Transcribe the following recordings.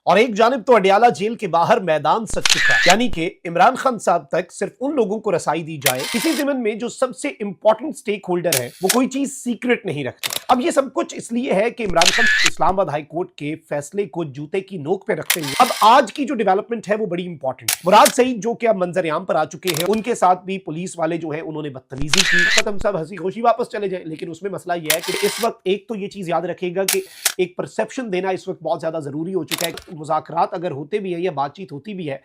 और एक जानिब तो अडयाला जेल के बाहर मैदान सज चुका है, यानी कि इमरान खान साहब तक सिर्फ उन लोगों को रसाई दी जाए इसी ज़िम्न में जो सबसे इंपॉर्टेंट स्टेक होल्डर है वो कोई चीज सीक्रेट नहीं रखते। अब ये सब कुछ इसलिए है कि इमरान खान इस्लामाबाद हाई कोर्ट के फैसले को जूते की नोक पे रखते हुए अब आज की जो डेवलपमेंट है वो बड़ी इंपॉर्टेंट है। मुराद सईद जो कि अब मंजर-ए-आम पर आ चुके हैं, उनके साथ भी पुलिस वाले जो है उन्होंने बदतमीजी की। हम सब हंसी खुशी वापस चले जाए, लेकिन उसमें मसला यह है कि इस वक्त एक तो ये चीज याद रखिएगा कि एक परसेप्शन देना इस वक्त बहुत ज्यादा जरूरी हो चुका है। मुज़ाकरात अगर होते भी है या बातचीत होती भी है,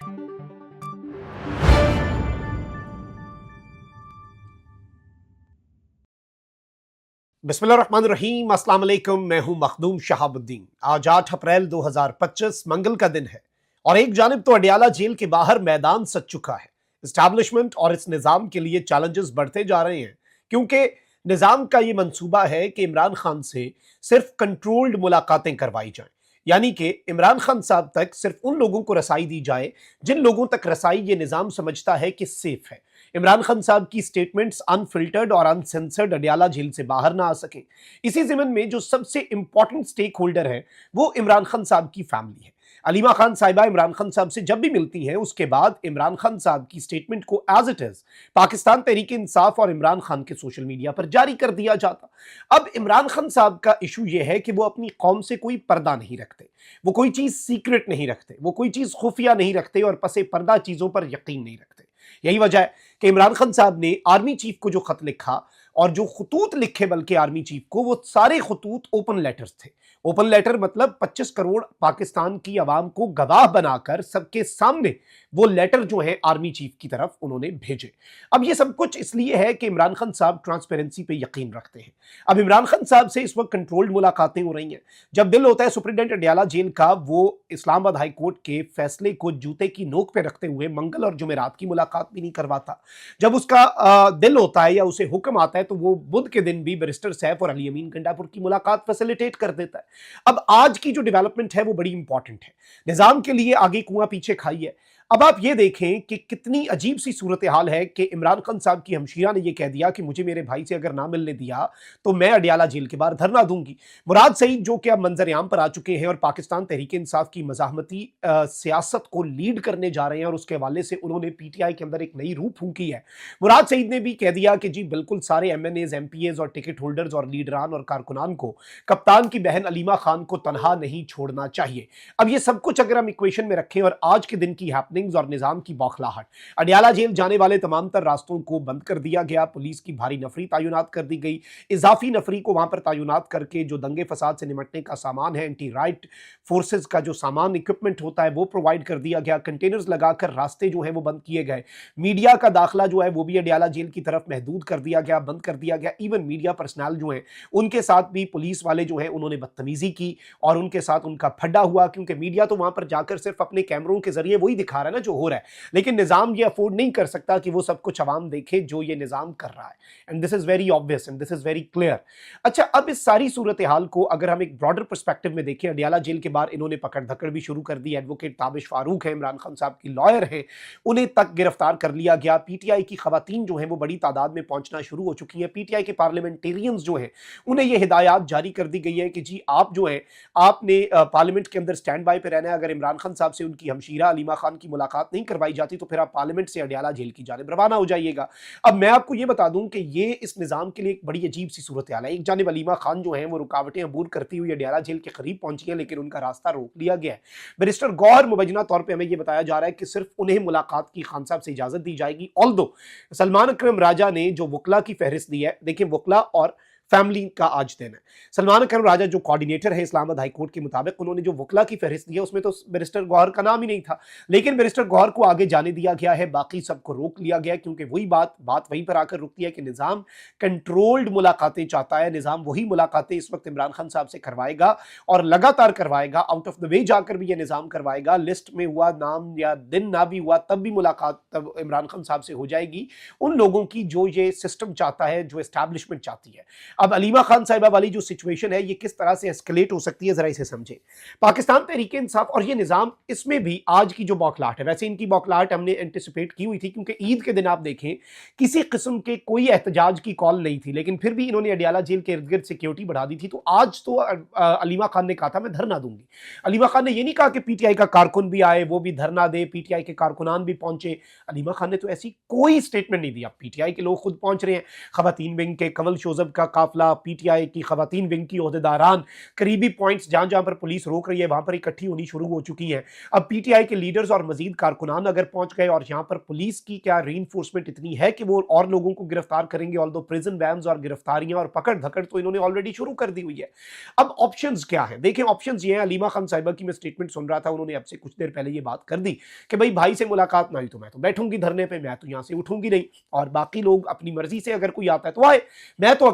बिस्मिल्लाहिर्रहमानिर्रहीम, अस्सलाम वालेकुम। मैं हूं मखदूम शहाबुद्दीन। आज 8 अप्रैल 2025 मंगल का दिन है और एक जानिब तो अडयाला जेल के बाहर मैदान सज चुका है। एस्टैब्लिशमेंट और इस निज़ाम के लिए चैलेंजेस बढ़ते जा रहे हैं, क्योंकि निज़ाम का ये मंसूबा है कि इमरान खान से सिर्फ कंट्रोल्ड मुलाकातें करवाई जाएं, यानी कि इमरान खान साहब तक सिर्फ उन लोगों को रसाई दी जाए जिन लोगों तक रसाई ये निज़ाम समझता है कि सेफ है। इमरान खान साहब की स्टेटमेंट्स अनफिल्टर्ड और अनसेंसर्ड अडयाला जेल से बाहर ना आ सके, इसी ज़िम्न में जो सबसे इंपॉर्टेंट स्टेक होल्डर है वो इमरान खान साहब की फैमिली है। अलीमा खान साहिबा इमरान खान साहब से जब भी मिलती हैं, उसके बाद इमरान खान साहब की स्टेटमेंट को as it is Pakistan Tehreek इंसाफ और इमरान खान के सोशल मीडिया पर जारी कर दिया जाता। अब इमरान खान साहब का इशू यह है कि वो अपनी कौम से कोई पर्दा नहीं रखते, वो कोई चीज सीक्रेट नहीं रखते, वो कोई चीज खुफिया नहीं रखते और पसे पर्दा चीजों पर यकीन नहीं रखते। यही वजह है कि इमरान खान साहब ने आर्मी चीफ को जो खत लिखा और जो खतूत लिखे बल्कि आर्मी चीफ को, वो सारे खतूत ओपन लेटर्स थे। ओपन लेटर मतलब 25 करोड़ पाकिस्तान की आवाम को गवाह बनाकर सबके सामने वो लेटर जो है आर्मी चीफ की तरफ उन्होंने भेजे। अब ये सब कुछ इसलिए है कि इमरान खान साहब ट्रांसपेरेंसी पे यकीन रखते हैं। अब इमरान खान साहब से इस वक्त कंट्रोल्ड मुलाकातें हो रही हैं। जब दिल होता है सुप्रिटेंडेंट अडयाला जेल का वो इस्लामाबाद हाई कोर्ट के फैसले को जूते की नोक पे रखते हुए मंगल और जुमेरात की मुलाकात भी नहीं करवाता। जब उसका दिल होता है या उसे हुक्म आता है तो वो बुध के दिन भी बैरिस्टर सैफ और अली अमीन गंडापुर की मुलाकात फैसिलिटेट कर देता है। अब आज की जो डेवलपमेंट है वो बड़ी इंपॉर्टेंट है। निजाम के लिए आगे कुआं पीछे खाई है। अब आप ये देखें कि कितनी अजीब सी सूरत हाल है कि इमरान खान साहब की हमशीरा ने यह कह दिया कि मुझे मेरे भाई से अगर ना मिलने दिया तो मैं अडयाला जेल के बाहर धरना दूंगी। मुराद सईद जो कि अब मंजर-ए-आम पर आ चुके हैं और पाकिस्तान तहरीक इंसाफ की मज़ाहमती सियासत को लीड करने जा रहे हैं और उसके हवाले से उन्होंने पीटीआई के अंदर एक नई रूह फूंकी है। मुराद सईद ने भी कह दिया कि जी बिल्कुल सारे एमएनएज, एमपीएज और टिकट होल्डर्स और लीडरान और कारकुनान को कप्तान की बहन अलीमा खान को तनहा नहीं छोड़ना चाहिए। अब ये सब कुछ अगर हम इक्वेशन में रखें और आज के दिन की हैपनिंग्स और निजाम की बौखलाहट, अडयाला जेल जाने वाले तमाम तर रास्तों को बंद कर दिया गया, पुलिस की भारी नफरी तायुनात कर दी गई, इजाफी नफरी को वहां पर तायुनात करके जो दंगे फसाद से निमटने का सामान है, एंटी राइट फोर्सेज का जो सामान इक्विपमेंट होता है वो प्रोवाइड कर दिया गया, कंटेनर्स लगाकर रास्ते जो है वो बंद किए गए, मीडिया का दाखिला जो है वो भी अडयाला जेल की तरफ महदूद कर दिया गया, बंद कर दिया गया। इवन मीडिया पर्सनल जो है उनके साथ भी पुलिस वाले जो है उन्होंने बदतमीजी की और उनके साथ उनका फड्डा हुआ, क्योंकि मीडिया तो वहां पर जाकर सिर्फ अपने कैमरों के जरिए वही दिखा रहा है ना जो हो रहा है, लेकिन निजाम ये अफोर्ड नहीं कर सकता कि वो सब कुछ आवाम देखे जो ये निजाम कर रहा है। And this is very obvious and this is very clear. अच्छा, अब इस सारी सूरत हाल को अगर हम एक ब्रॉडर पर्सपेक्टिव में देखें, अडयाला जेल के बाहर इन्होंने पकड़ धकड़ भी शुरू कर दी। एडवोकेट ताबिश फारूक है, इमरान खान साहब की लॉयर है, उन्हें तक गिरफ्तार कर लिया गया। पीटीआई की खवातीन जो है वो बड़ी तादाद में पहुंचना शुरू हो चुकी है। पीटीआई के पार्लियामेंटेरियंस जो है उन्हें यह हिदायत जारी कर दी गई है कि जी आप जो है आपने पार्लियामेंट के अंदर स्टैंड बाय पे रहना है। अगर इमरान खान साहब से उनकी हमशीरा अलीमा खान की मुलाकात नहीं करवाई जाती तो फिर आप पार्लियामेंट से अडयाला जेल की जानिब रवाना हो जाइएगा। अब मैं आपको यह बता दूं कि ये इस निजाम के लिए एक बड़ी अजीब सी सूरत हाल है। एक जानिब अलीमा खान जो है वो रुकावटें अबूर करती हुई अडयाला जेल के करीब पहुंची है, लेकिन उनका रास्ता रोक लिया गया है। बैरिस्टर गौहर मुबैना तौर पर हमें यह बताया जा रहा है कि सिर्फ उन्हें मुलाकात की खान साहब से इजाजत दी जाएगी। ऑल्दो सलमान अकरम राजा ने जो वकला की फहरिस्त दी है, देखिए वकला और फैमिली का आज दिन है। सलमान अकरम राजा जो कोऑर्डिनेटर है इस्लामाबाद हाई कोर्ट के मुताबिक, उन्होंने जो वकला की फहरिस्त दी है उसमें तो बैरिस्टर गौहर का नाम ही नहीं था, लेकिन बैरिस्टर गौहर को आगे जाने दिया गया है, बाकी सबको रोक लिया गया, क्योंकि वही बात वहीं पर आकर रुकती है कि निजाम कंट्रोल्ड मुलाकातें चाहता है। निजाम वही मुलाकातें इस वक्त इमरान खान साहब से करवाएगा और लगातार करवाएगा, आउट ऑफ द वे जाकर भी यह निजाम करवाएगा। लिस्ट में हुआ नाम या दिन ना भी हुआ तब भी मुलाकात तब इमरान खान साहब से हो जाएगी, उन लोगों की जो ये सिस्टम चाहता है, जो एस्टैब्लिशमेंट चाहती है। अब अलीमा खान साहिबा वाली जो सिचुएशन है ये किस तरह से एस्केलेट हो सकती है, जरा इसे समझें। पाकिस्तान तहरीक इंसाफ और ये निज़ाम, इसमें भी आज की जो बौखलाहट है, वैसे इनकी बौखलाहट हमने एंटिसिपेट की हुई थी क्योंकि ईद के दिन आप देखें किसी किस्म के कोई एहतजाज की कॉल नहीं थी, लेकिन फिर भी इन्होंने अडियाला जेल के इर्द गिर्द सिक्योरिटी बढ़ा दी थी। तो आज तो अलीमा खान ने कहा था मैं धरना दूंगी। अलीमा खान ने ये नहीं कहा कि पीटीआई का कारकुन भी आए, वो भी धरना दे, पीटीआई के कारकुनान भी पहुंचे। अलीमा खान ने तो ऐसी कोई स्टेटमेंट नहीं दिया। पीटीआई के लोग खुद पहुंच रहे हैं, खवातीन विंग के कमल शोजब का काफिला, पीटीआई की खवातीन विंग की ओहदेदारान, करीबी पॉइंट्स जहां जहां पर पुलिस रोक रही है वहां पर इकट्ठी होनी शुरू हो चुकी है। अब पीटीआई के लीडर्स और मजीद कारकुनान अगर पहुंच गए और यहां पर पुलिस की क्या रीइंफोर्समेंट इतनी है कि वो और लोगों को गिरफ्तार करेंगे, ऑल्दो प्रिजन वैन्स और गिरफ्तारियां और पकड़ धकड़ तो इन्होंने ऑलरेडी शुरू कर दी हुई है। अब ऑप्शंस क्या है, देखें ऑप्शंस ये हैं। अलीमा खान साहिबा की मैं स्टेटमेंट सुन रहा था, उन्होंने अब से कुछ देर पहले ये बात कर दी कि भाई से मुलाकात ना हुई तो मैं तो बैठूंगी धरने पे, मैं तो यहां से उठूंगी नहीं, और बाकी लोग अपनी मर्जी से अगर कोई आता है तो आए, मैं तो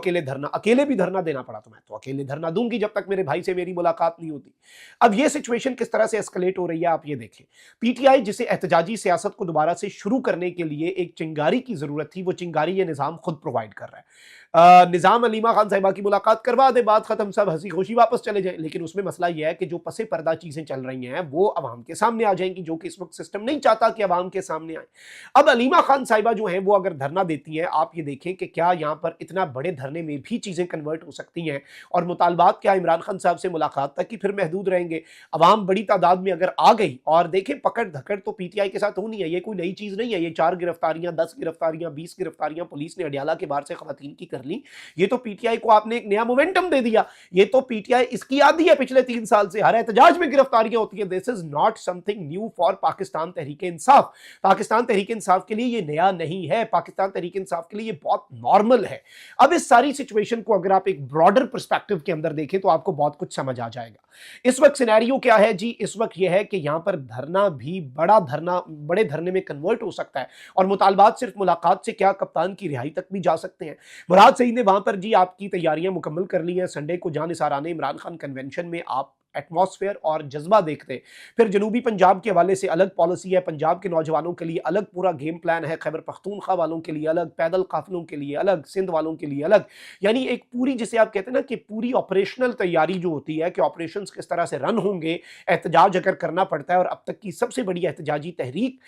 अकेले भी धरना देना पड़ा तो मैं तो अकेले धरना दूंगी जब तक मेरे भाई से मेरी मुलाकात नहीं होती। अब ये सिचुएशन किस तरह से एस्केलेट हो रही है आप ये देखें। पीटीआई जिसे एहतजाजी सियासत को दोबारा से शुरू करने के लिए एक चिंगारी की जरूरत थी, वो चिंगारी ये निजाम खुद प्रोवाइड कर रहा है। निजाम अलीमा खान साहिबा की मुलाकात करवा दे, बात खत्म, सब हंसी खुशी वापस चले जाए। लेकिन उसमें मसला यह है कि जो पसे पर्दा चीजें चल रही हैं वो अवाम के सामने आ जाएंगी, जो कि इस वक्त सिस्टम नहीं चाहता कि अवाम के सामने आए। अब अलीमा खान साहिबा जो है वो अगर धरना देती है, आप ये देखें कि क्या यहाँ पर इतना बड़े धरने में भी चीजें कन्वर्ट हो सकती हैं, और मुतालबात क्या इमरान खान साहब से मुलाकात तक ही फिर महदूद रहेंगे। अवाम बड़ी तादाद में अगर आ गई, और देखें पकड़ धकड़ तो पीटीआई के साथ होनी है, ये कोई नई चीज नहीं है। ये 4 गिरफ्तारियां, 10 गिरफ्तारियां, 20 गिरफ्तारियां पुलिस ने अडियाला के बाहर से खवातीन की कर ली। ये तो पीटीआई को आपने एक नया मोमेंटम दे दिया। ये तो पीटीआई इसकी आदी है, पिछले 3 साल से हर एहतजाज में गिरफ्तारियां होती है। This is not something new for Pakistan Tehreek Insaf. Pakistan Tehreek Insaf के लिए ये नया नहीं है, पाकिस्तान तहरीक इंसाफ के लिए ये बहुत नॉर्मल है। अब इस सारी सिचुएशन को अगर आप एक ब्रॉडर पर्सपेक्टिव के अंदर देखें तो आपको बहुत कुछ समझ आ जाएगा। इस वक्त सिनेरियो क्या है जी, इस वक्त यह है कि यहां पर धरना भी बड़े धरने में कन्वर्ट हो सकता है, और मुतालबात सिर्फ मुलाकात से क्या, कप्तान की रिहाई तक भी जा सकते हैं। मुराद सईद ने वहां पर जी आपकी तैयारियां मुकम्मल कर ली हैं। संडे को जानिसाराने इमरान खान कन्वेंशन में आप एटमॉस्फेयर और जज्बा देखते, फिर जनूबी पंजाब के हवाले से अलग पॉलिसी है, पंजाब के नौजवानों के लिए अलग पूरा गेम प्लान है, खैबर पख्तूनख्वा वालों के लिए अलग, पैदल काफिलों के लिए अलग, सिंध वालों के लिए अलग। यानी एक पूरी, जिसे आप कहते हैं ना कि पूरी ऑपरेशनल तैयारी जो होती है कि ऑपरेशंस किस तरह से रन होंगे, एहतजाज अगर करना पड़ता है, और अब तक की सबसे बड़ी एहतजाजी तहरीक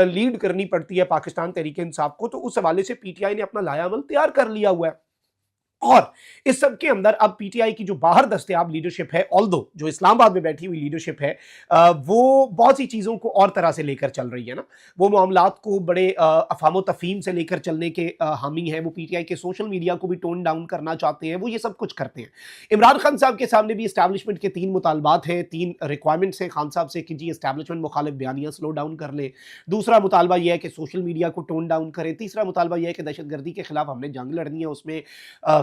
लीड करनी पड़ती है पाकिस्तान तहरीक इंसाफ को, तो उस हवाले से पीटीआई ने अपना लायामल तैयार कर लिया हुआ है। और इस सब के अंदर अब पीटीआई की जो बाहर दस्तयाब लीडरशिप है, ऑल्दो जो इस्लामाबाद में बैठी हुई लीडरशिप है, वो बहुत सी चीज़ों को और तरह से लेकर चल रही है ना। वो मामलात को बड़े अफाम तफहीम से लेकर चलने के हामी हैं। वो पीटीआई के सोशल मीडिया को भी टोन डाउन करना चाहते हैं, वो ये सब कुछ करते हैं। इमरान खान साहब के सामने भी इस्टेब्लिशमेंट के 3 मुतालबात हैं, 3 रिक्वायरमेंट्स हैं खान साहब से कि जी इस्टेब्लिशमेंट मुखालिफ बयानियाँ स्लो डाउन कर ले। दूसरा मुतालबा यह है कि सोशल मीडिया को टोन डाउन करें। तीसरा मुतालबा यह है कि दहशतगर्दी के खिलाफ हमने जंग लड़नी है, उसमें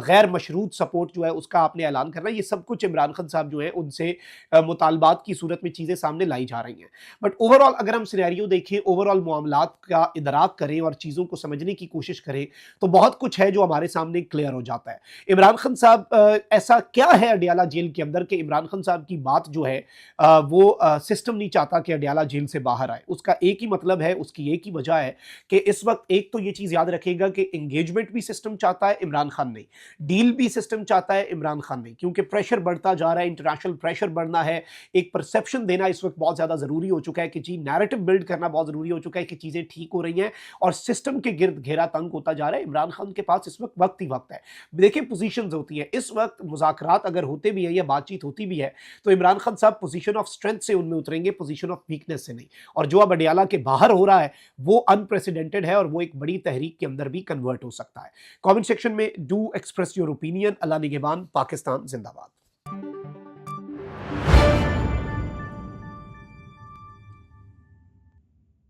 गैर मशरूत सपोर्ट जो है उसका आपने ऐलान करना है। ये सब कुछ इमरान खान साहब जो है उनसे मुतालबात की सूरत में चीजें सामने लाई जा रही हैं। बट ओवरऑल अगर हम सिनेरियो देखें, ओवरऑल मामलात का इदराक करें और चीजों को समझने की कोशिश करें, तो बहुत कुछ है जो हमारे सामने क्लियर हो जाता है। इमरान खान साहब ऐसा क्या है अडियाला जेल के अंदर कि इमरान खान साहब की बात जो है वो सिस्टम नहीं चाहता कि अडियाला जेल से बाहर आए। उसका एक ही मतलब है, उसकी एक ही वजह है कि इस वक्त एक तो ये चीज याद रखेगा कि एंगेजमेंट भी सिस्टम चाहता है, इमरान खान नहीं, डील भी सिस्टम चाहता है, इमरान खान नहीं, क्योंकि प्रेशर बढ़ता जा रहा है, इंटरनेशनल प्रेशर बढ़ना है। एक परसेप्शन देना इस वक्त बहुत ज्यादा जरूरी हो चुका है कि जी नैरेटिव बिल्ड करना बहुत जरूरी हो चुका है कि चीजें ठीक हो रही हैं और सिस्टम के गिर्द घेरा तंग होता जा रहा है। इमरान खान के पास इस वक्त ही वक्त है। देखिए पोजीशंस होती है, इस वक्त मुज़ाकरात अगर होते भी है या बातचीत होती भी है तो इमरान खान साहब पोजीशन ऑफ स्ट्रेंथ से उनमें उतरेंगे, पोजीशन ऑफ वीकनेस से नहीं। और जो अब अडियाला के बाहर हो रहा है वो अनप्रेसिडेंटेड है और वो एक बड़ी तहरीक के अंदर भी कन्वर्ट हो सकता है। कमेंट सेक्शन में डू एक्सप्रेस योर ओपिनियन। अल्लाह निगहबान। पाकिस्तान जिंदाबाद।